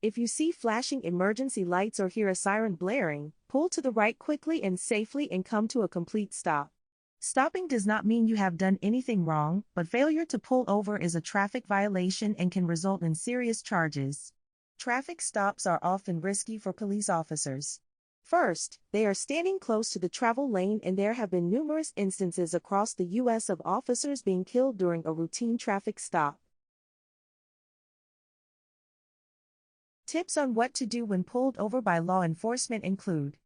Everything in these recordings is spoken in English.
If you see flashing emergency lights or hear a siren blaring, pull to the right quickly and safely and come to a complete stop. Stopping does not mean you have done anything wrong, but failure to pull over is a traffic violation and can result in serious charges. Traffic stops are often risky for police officers. First, they are standing close to the travel lane, and there have been numerous instances across the U.S. of officers being killed during a routine traffic stop. Tips on what to do when pulled over by law enforcement include: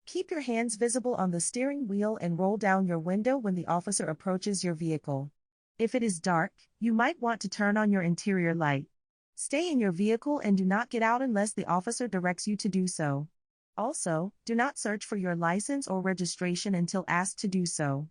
keep your hands visible on the steering wheel and roll down your window when the officer approaches your vehicle. If it is dark, you might want to turn on your interior light. Stay in your vehicle and do not get out unless the officer directs you to do so. Also, do not search for your license or registration until asked to do so.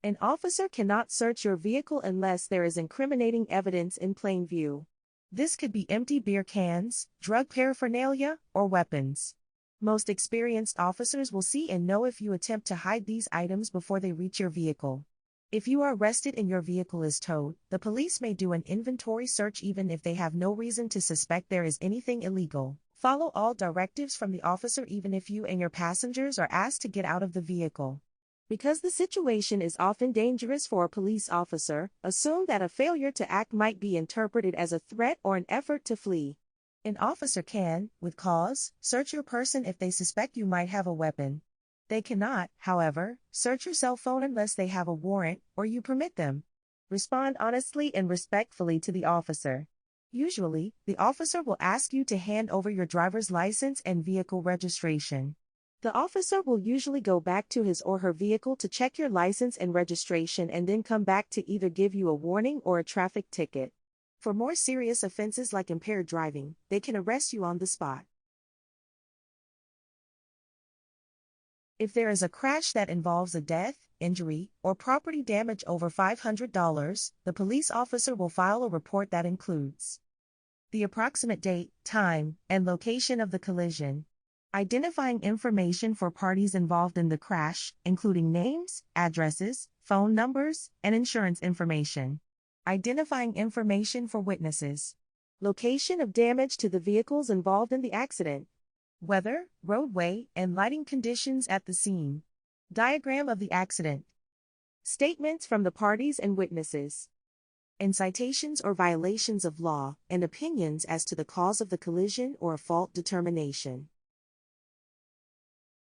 An officer cannot search your vehicle unless there is incriminating evidence in plain view. This could be empty beer cans, drug paraphernalia, or weapons. Most experienced officers will see and know if you attempt to hide these items before they reach your vehicle. If you are arrested and your vehicle is towed, the police may do an inventory search even if they have no reason to suspect there is anything illegal. Follow all directives from the officer even if you and your passengers are asked to get out of the vehicle. Because the situation is often dangerous for a police officer, assume that a failure to act might be interpreted as a threat or an effort to flee. An officer can, with cause, search your person if they suspect you might have a weapon. They cannot, however, search your cell phone unless they have a warrant or you permit them. Respond honestly and respectfully to the officer. Usually, the officer will ask you to hand over your driver's license and vehicle registration. The officer will usually go back to his or her vehicle to check your license and registration and then come back to either give you a warning or a traffic ticket. For more serious offenses like impaired driving, they can arrest you on the spot. If there is a crash that involves a death, injury, or property damage over $500, the police officer will file a report that includes the approximate date, time, and location of the collision, identifying information for parties involved in the crash, including names, addresses, phone numbers, and insurance information, identifying information for witnesses, location of damage to the vehicles involved in the accident, weather, roadway, and lighting conditions at the scene, diagram of the accident, statements from the parties and witnesses, and citations or violations of law, and opinions as to the cause of the collision or a fault determination.